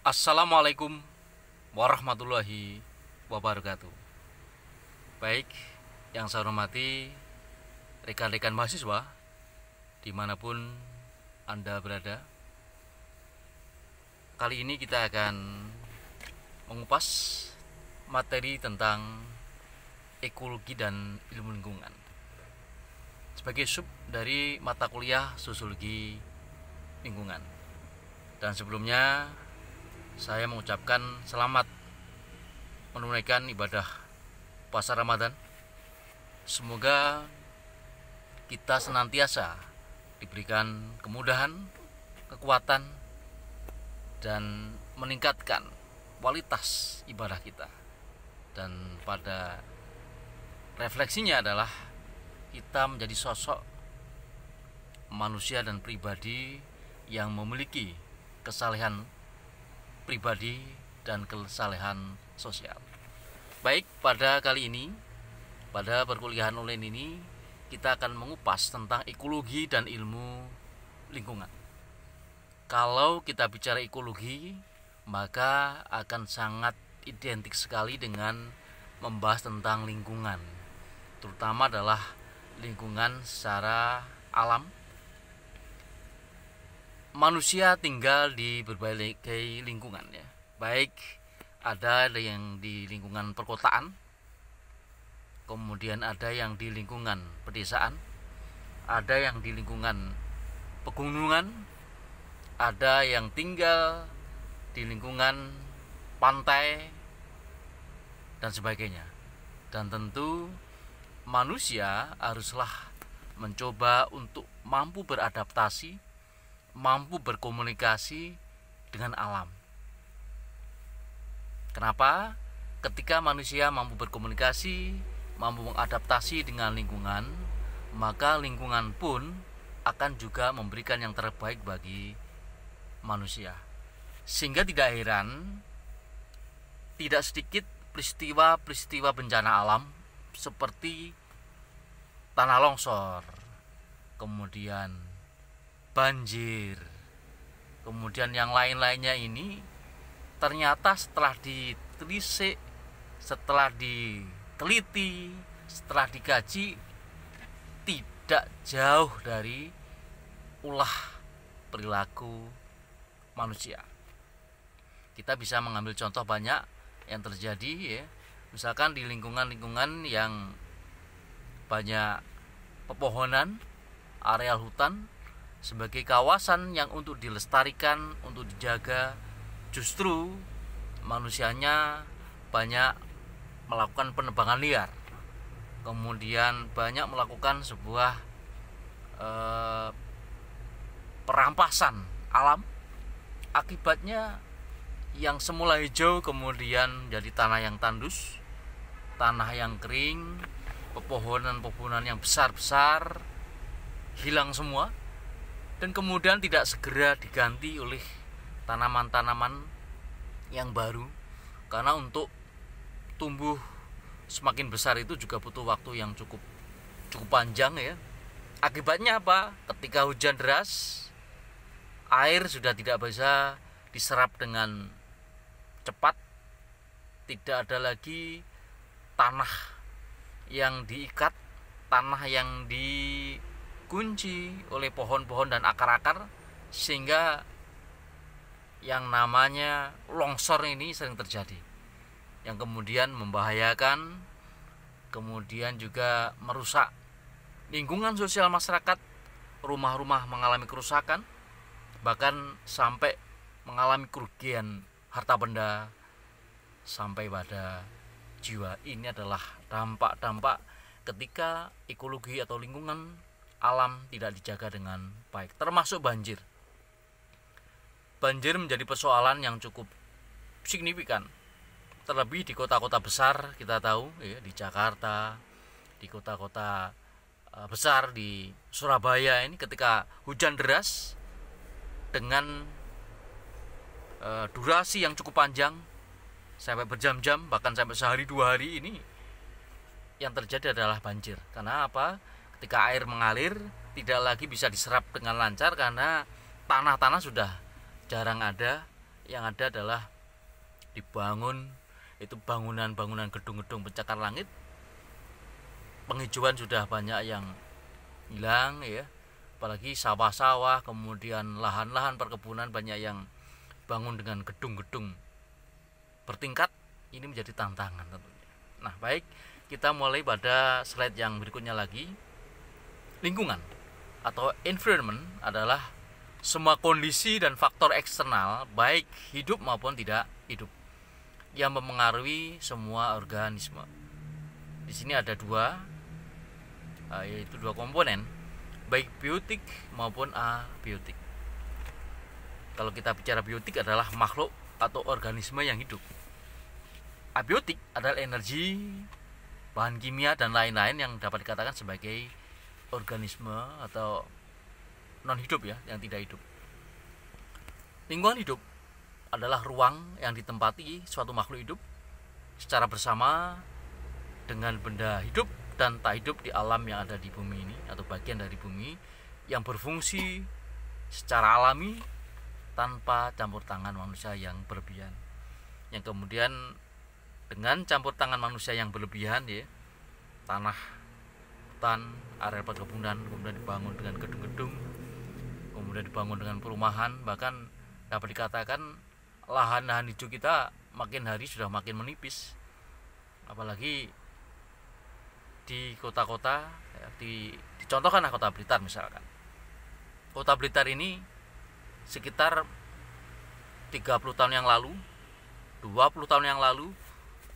Assalamualaikum warahmatullahi wabarakatuh. Baik, yang saya hormati rekan-rekan mahasiswa dimanapun Anda berada. Kali ini kita akan mengupas materi tentang ekologi dan ilmu lingkungan sebagai sub dari mata kuliah sosiologi lingkungan. Dan sebelumnya saya mengucapkan selamat menunaikan ibadah puasa Ramadan. Semoga kita senantiasa diberikan kemudahan, kekuatan, dan meningkatkan kualitas ibadah kita. Dan pada refleksinya adalah kita menjadi sosok manusia dan pribadi yang memiliki kesalehan pribadi dan kesalehan sosial. Baik, pada kali ini, pada perkuliahan online ini, kita akan mengupas tentang ekologi dan ilmu lingkungan. Kalau kita bicara ekologi, maka akan sangat identik sekali dengan membahas tentang lingkungan, terutama adalah lingkungan secara alam. Manusia tinggal di berbagai lingkungan, ya. Baik ada yang di lingkungan perkotaan, kemudian ada yang di lingkungan pedesaan, ada yang di lingkungan pegunungan, ada yang tinggal di lingkungan pantai dan sebagainya. Dan tentu manusia haruslah mencoba untuk mampu beradaptasi, mampu berkomunikasi dengan alam. Kenapa? Ketika manusia mampu berkomunikasi, mampu mengadaptasi dengan lingkungan, maka lingkungan pun akan juga memberikan yang terbaik bagi manusia. Sehingga tidak heran, tidak sedikit peristiwa-peristiwa bencana alam seperti tanah longsor, kemudian banjir, kemudian yang lain-lainnya ini ternyata setelah ditelisik, setelah diteliti, setelah dikaji, tidak jauh dari ulah perilaku manusia. Kita bisa mengambil contoh banyak yang terjadi, ya. Misalkan di lingkungan-lingkungan yang banyak pepohonan, areal hutan sebagai kawasan yang untuk dilestarikan, untuk dijaga, justru manusianya banyak melakukan penebangan liar, kemudian banyak melakukan sebuah perampasan alam. Akibatnya yang semula hijau kemudian jadi tanah yang tandus, tanah yang kering, pepohonan-pepohonan yang besar-besar hilang semua, dan kemudian tidak segera diganti oleh tanaman-tanaman yang baru, karena untuk tumbuh semakin besar itu juga butuh waktu yang cukup panjang, ya. Akibatnya apa? Ketika hujan deras, air sudah tidak bisa diserap dengan cepat, tidak ada lagi tanah yang diikat, tanah yang dikunci oleh pohon-pohon dan akar-akar, sehingga yang namanya longsor ini sering terjadi, yang kemudian membahayakan, kemudian juga merusak lingkungan sosial masyarakat. Rumah-rumah mengalami kerusakan, bahkan sampai mengalami kerugian harta benda sampai pada jiwa. Ini adalah dampak-dampak ketika ekologi atau lingkungan alam tidak dijaga dengan baik, termasuk banjir. Banjir menjadi persoalan yang cukup signifikan, terlebih di kota-kota besar. Kita tahu, ya, di Jakarta, di kota-kota besar, di Surabaya ini, ketika hujan deras dengan durasi yang cukup panjang sampai berjam-jam, bahkan sampai sehari dua hari, ini yang terjadi adalah banjir. Karena apa? Ketika air mengalir tidak lagi bisa diserap dengan lancar karena tanah-tanah sudah jarang ada, yang ada adalah dibangun itu bangunan-bangunan gedung-gedung pencakar langit, penghijauan sudah banyak yang hilang ya, apalagi sawah-sawah, kemudian lahan-lahan perkebunan banyak yang bangun dengan gedung-gedung bertingkat. Ini menjadi tantangan tentunya. Nah, baik, kita mulai pada slide yang berikutnya lagi. Lingkungan atau environment adalah semua kondisi dan faktor eksternal baik hidup maupun tidak hidup yang mempengaruhi semua organisme. Di sini ada yaitu dua komponen, baik biotik maupun abiotik. Kalau kita bicara biotik adalah makhluk atau organisme yang hidup. Abiotik adalah energi, bahan kimia dan lain-lain yang dapat dikatakan sebagai organisme atau non hidup ya, yang tidak hidup. Lingkungan hidup adalah ruang yang ditempati suatu makhluk hidup secara bersama dengan benda hidup dan tak hidup di alam yang ada di bumi ini atau bagian dari bumi, yang berfungsi secara alami tanpa campur tangan manusia yang berlebihan. Yang kemudian dengan campur tangan manusia yang berlebihan ya, tanah, hutan, area perkebunan kemudian dibangun dengan gedung-gedung, kemudian dibangun dengan perumahan, bahkan dapat dikatakan lahan-lahan hijau kita makin hari sudah makin menipis. Apalagi di kota-kota ya, dicontohkanlah kota Blitar misalkan. Kota Blitar ini sekitar 30 tahun yang lalu, 20 tahun yang lalu,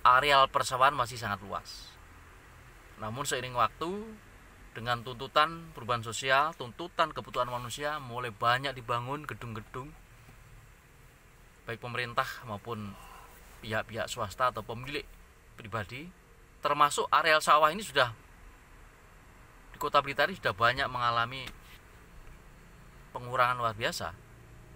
areal persawahan masih sangat luas. Namun seiring waktu, dengan tuntutan perubahan sosial, tuntutan kebutuhan manusia, mulai banyak dibangun gedung-gedung, baik pemerintah maupun pihak-pihak swasta atau pemilik pribadi. Termasuk areal sawah ini sudah di Kota Blitar sudah banyak mengalami pengurangan luar biasa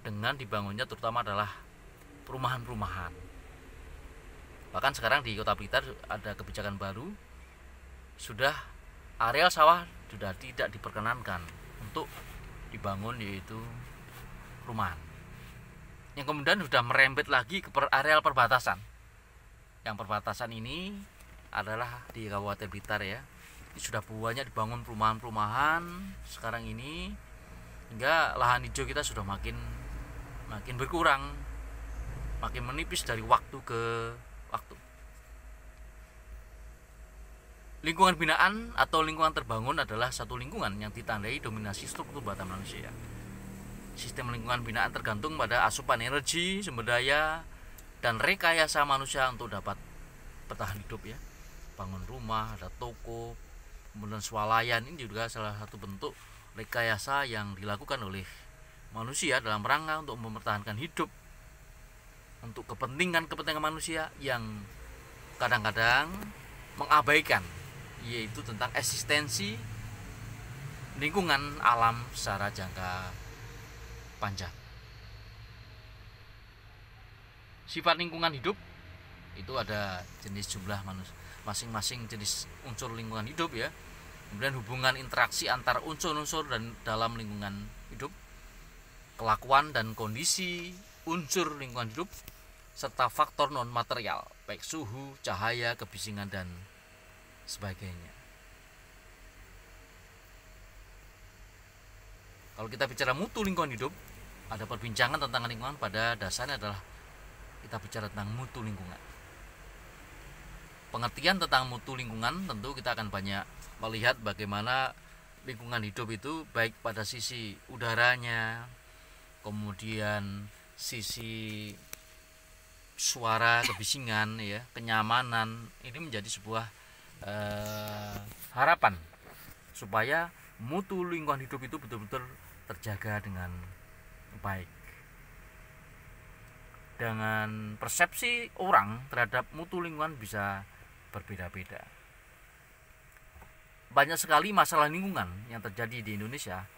dengan dibangunnya terutama adalah perumahan-perumahan. Bahkan sekarang di Kota Blitar ada kebijakan baru, sudah areal sawah sudah tidak diperkenankan untuk dibangun, yaitu perumahan. Yang kemudian sudah merembet lagi ke areal perbatasan. Yang perbatasan ini adalah di Kabupaten Blitar ya. Ini sudah banyak dibangun perumahan-perumahan sekarang ini, hingga lahan hijau kita sudah makin berkurang, makin menipis dari waktu ke waktu. Lingkungan binaan atau lingkungan terbangun adalah satu lingkungan yang ditandai dominasi struktur buatan manusia. Sistem lingkungan binaan tergantung pada asupan energi, sumber daya, dan rekayasa manusia untuk dapat bertahan hidup ya. Bangun rumah, ada toko, kemudian swalayan, ini juga salah satu bentuk rekayasa yang dilakukan oleh manusia dalam rangka untuk mempertahankan hidup untuk kepentingan manusia yang kadang-kadang mengabaikan, yaitu tentang eksistensi lingkungan alam secara jangka panjang. Sifat lingkungan hidup itu ada jenis jumlah manusia, masing-masing jenis unsur lingkungan hidup ya. Kemudian hubungan interaksi antar unsur-unsur dan dalam lingkungan hidup, kelakuan dan kondisi unsur lingkungan hidup, serta faktor non material baik suhu, cahaya, kebisingan dan sebagainya. Kalau kita bicara mutu lingkungan hidup, ada perbincangan tentang lingkungan, pada dasarnya adalah kita bicara tentang mutu lingkungan. Pengertian tentang mutu lingkungan tentu kita akan banyak melihat bagaimana lingkungan hidup itu baik pada sisi udaranya, kemudian sisi suara, kebisingan ya, kenyamanan, ini menjadi sebuah harapan supaya mutu lingkungan hidup itu betul-betul terjaga dengan baik. Dengan persepsi orang terhadap mutu lingkungan bisa berbeda-beda. Banyak sekali masalah lingkungan yang terjadi di Indonesia.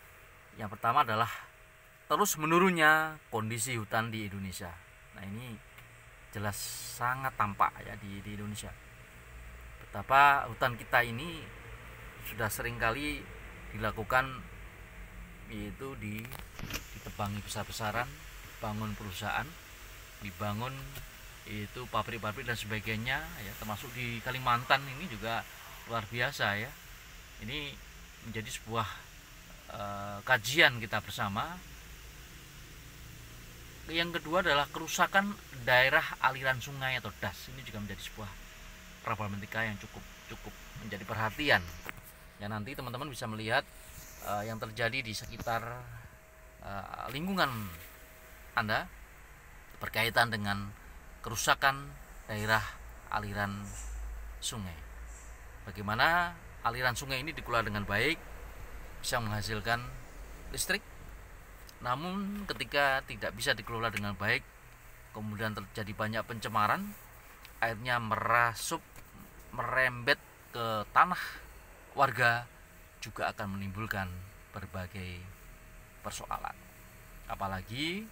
Yang pertama adalah terus menurunnya kondisi hutan di Indonesia. Nah, ini jelas sangat tampak ya di Indonesia. Betapa hutan kita ini sudah seringkali dilakukan, yaitu ditebangi besar-besaran, bangun perusahaan, dibangun itu pabrik-pabrik dan sebagainya ya, termasuk di Kalimantan ini juga luar biasa ya. Ini menjadi sebuah kajian kita bersama. Yang kedua adalah kerusakan daerah aliran sungai atau das. Ini juga menjadi sebuah problematika yang cukup menjadi perhatian. Ya, nanti teman-teman bisa melihat yang terjadi di sekitar lingkungan Anda berkaitan dengan kerusakan daerah aliran sungai. Bagaimana aliran sungai ini dikelola dengan baik, bisa menghasilkan listrik. Namun ketika tidak bisa dikelola dengan baik, kemudian terjadi banyak pencemaran, airnya merembet ke tanah warga, juga akan menimbulkan berbagai persoalan. Apalagi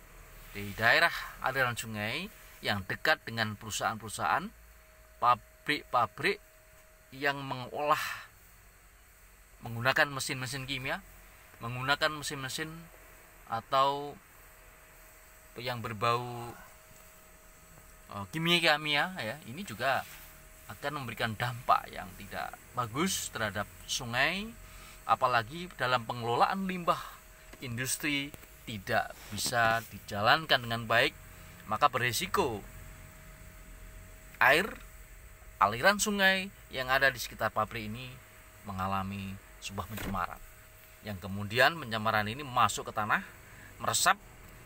di daerah aliran sungai yang dekat dengan perusahaan-perusahaan, pabrik-pabrik yang mengolah menggunakan mesin-mesin kimia, menggunakan mesin-mesin atau yang berbau kimia ya, ini juga akan memberikan dampak yang tidak bagus terhadap sungai. Apalagi dalam pengelolaan limbah industri tidak bisa dijalankan dengan baik, maka beresiko air aliran sungai yang ada di sekitar pabrik ini mengalami sebuah pencemaran, yang kemudian pencemaran ini masuk ke tanah, meresap,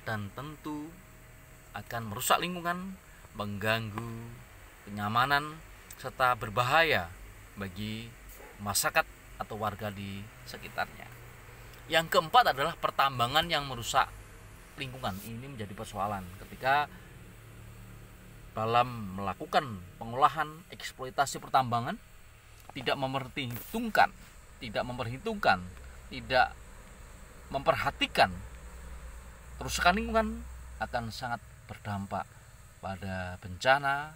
dan tentu akan merusak lingkungan, mengganggu kenyamanan, serta berbahaya bagi masyarakat atau warga di sekitarnya. Yang keempat adalah pertambangan yang merusak lingkungan. Ini menjadi persoalan ketika dalam melakukan pengolahan eksploitasi pertambangan tidak memperhatikan kerusakan lingkungan, akan sangat berdampak pada bencana,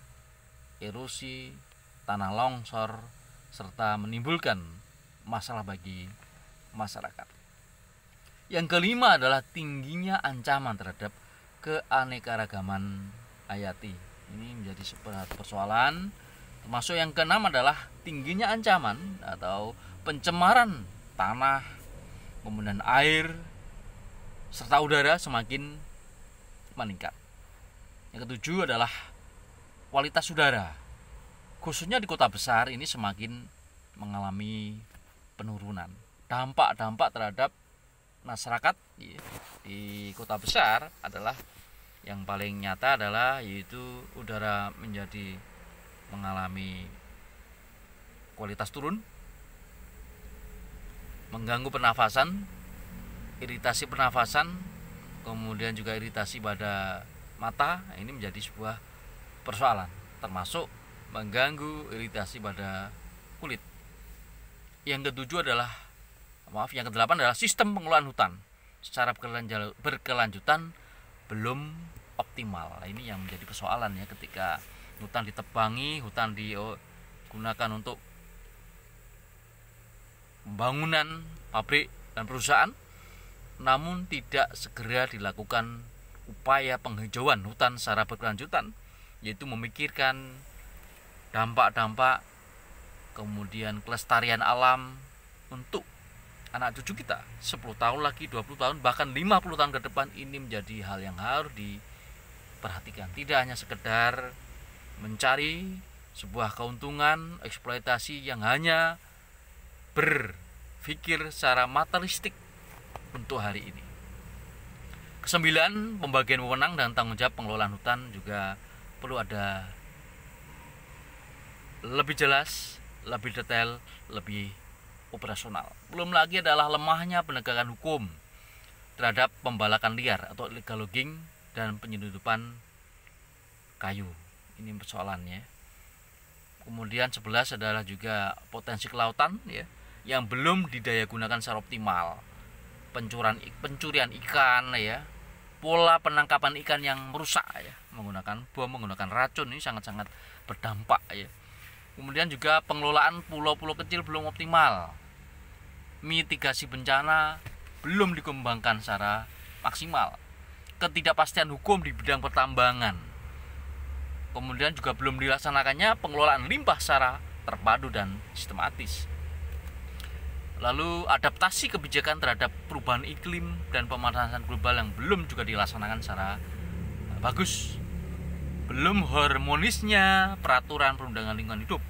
erosi, tanah longsor, serta menimbulkan masalah bagi masyarakat. Yang kelima adalah tingginya ancaman terhadap keanekaragaman hayati. Ini menjadi sebuah persoalan. Termasuk yang keenam adalah tingginya ancaman atau pencemaran tanah, kemudian air, serta udara semakin meningkat. Yang ketujuh adalah kualitas udara, khususnya di kota besar ini semakin mengalami penurunan. Dampak-dampak terhadap masyarakat di kota besar adalah yang paling nyata adalah yaitu udara menjadi mengalami kualitas turun, mengganggu pernafasan, iritasi pernafasan, kemudian juga iritasi pada mata. Ini menjadi sebuah persoalan, termasuk mengganggu iritasi pada kulit. Yang kedelapan adalah sistem pengelolaan hutan secara berkelanjutan belum optimal. Ini yang menjadi persoalan ya, ketika hutan ditebangi, hutan digunakan untuk pembangunan pabrik dan perusahaan, namun tidak segera dilakukan upaya penghijauan hutan secara berkelanjutan, yaitu memikirkan dampak-dampak, kemudian kelestarian alam untuk anak cucu kita 10 tahun lagi, 20 tahun, bahkan 50 tahun ke depan. Ini menjadi hal yang harus diperhatikan. Tidak hanya sekedar mencari sebuah keuntungan eksploitasi yang hanya berpikir secara materialistik untuk hari ini. Kesembilan, pembagian wewenang dan tanggung jawab pengelolaan hutan juga perlu ada lebih jelas, lebih detail, lebih operasional. Belum lagi adalah lemahnya penegakan hukum terhadap pembalakan liar atau illegal logging dan penyelundupan kayu. Ini persoalannya. Kemudian 11 adalah juga potensi kelautan ya, yang belum didaya gunakan secara optimal. Pencurian ikan ya, pola penangkapan ikan yang merusak ya, menggunakan bom, menggunakan racun, ini sangat-sangat berdampak ya. Kemudian juga pengelolaan pulau-pulau kecil belum optimal. Mitigasi bencana belum dikembangkan secara maksimal. Ketidakpastian hukum di bidang pertambangan Kemudian juga belum dilaksanakannya pengelolaan limbah secara terpadu dan sistematis. Lalu adaptasi kebijakan terhadap perubahan iklim dan pemanasan global yang belum juga dilaksanakan secara bagus. Belum harmonisnya peraturan perundangan lingkungan hidup,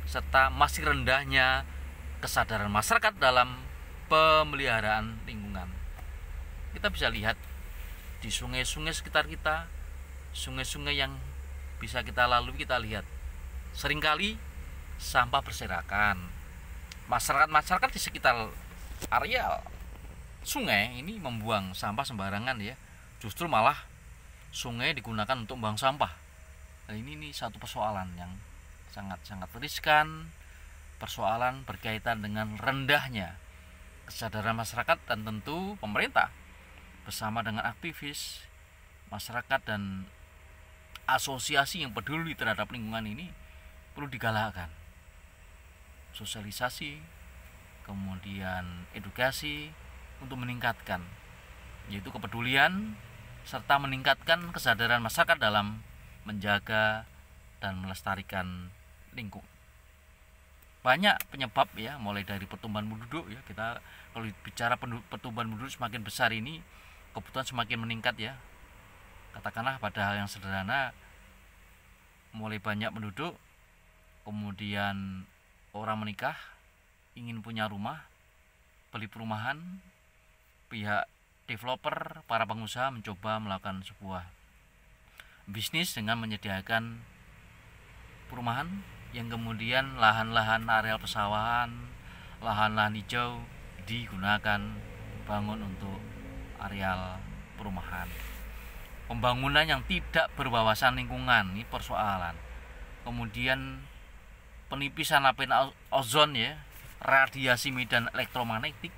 serta masih rendahnya kesadaran masyarakat dalam pemeliharaan lingkungan. Kita bisa lihat di sungai-sungai sekitar kita, sungai-sungai yang bisa kita lalui, kita lihat seringkali sampah berserakan. Masyarakat di sekitar area sungai ini membuang sampah sembarangan ya. Justru malah sungai digunakan untuk membuang sampah. Nah, ini satu persoalan yang sangat-sangat riskan, persoalan berkaitan dengan rendahnya kesadaran masyarakat, dan tentu pemerintah bersama dengan aktivis masyarakat dan asosiasi yang peduli terhadap lingkungan ini perlu digalakkan. Sosialisasi, kemudian edukasi untuk meningkatkan, yaitu kepedulian serta meningkatkan kesadaran masyarakat dalam menjaga dan melestarikan lingkungan. Banyak penyebab ya, mulai dari pertumbuhan penduduk ya. Kita kalau bicara pertumbuhan penduduk semakin besar ini, kebutuhan semakin meningkat ya. Katakanlah pada hal yang sederhana, mulai banyak penduduk, kemudian orang menikah, ingin punya rumah, beli perumahan, pihak developer, para pengusaha mencoba melakukan sebuah bisnis dengan menyediakan perumahan yang kemudian lahan-lahan areal persawahan, lahan-lahan hijau digunakan bangun untuk areal perumahan. Pembangunan yang tidak berwawasan lingkungan, ini persoalan. Kemudian penipisan lapisan ozon ya, radiasi medan elektromagnetik,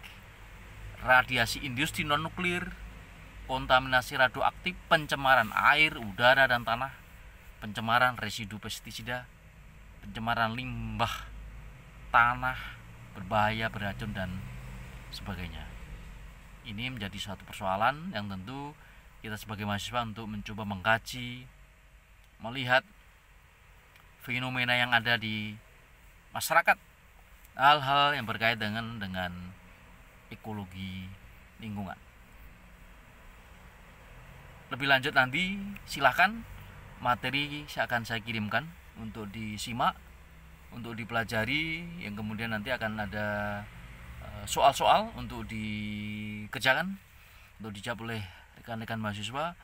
radiasi industri non nuklir, kontaminasi radioaktif, pencemaran air, udara dan tanah, pencemaran residu pestisida, pencemaran limbah tanah berbahaya, beracun dan sebagainya. Ini menjadi suatu persoalan yang tentu kita sebagai mahasiswa untuk mencoba mengkaji, melihat fenomena yang ada di masyarakat, hal-hal yang berkait dengan ekologi lingkungan. Lebih lanjut nanti silakan materi akan saya kirimkan untuk disimak, untuk dipelajari, yang kemudian nanti akan ada soal-soal untuk dikerjakan, untuk dijawab oleh rekan-rekan mahasiswa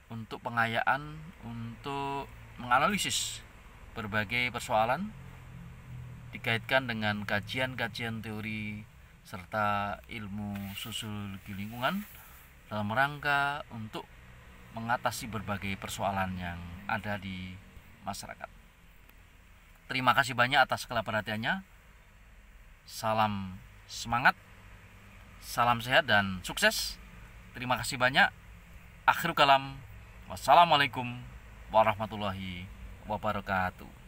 untuk pengayaan, untuk menganalisis berbagai persoalan dikaitkan dengan kajian-kajian teori serta ilmu sosiologi lingkungan dalam rangka untuk mengatasi berbagai persoalan yang ada di masyarakat. Terima kasih banyak atas perhatiannya. Salam semangat, salam sehat dan sukses. Terima kasih banyak. Akhirul kalam. Wassalamualaikum warahmatullahi wabarakatuh.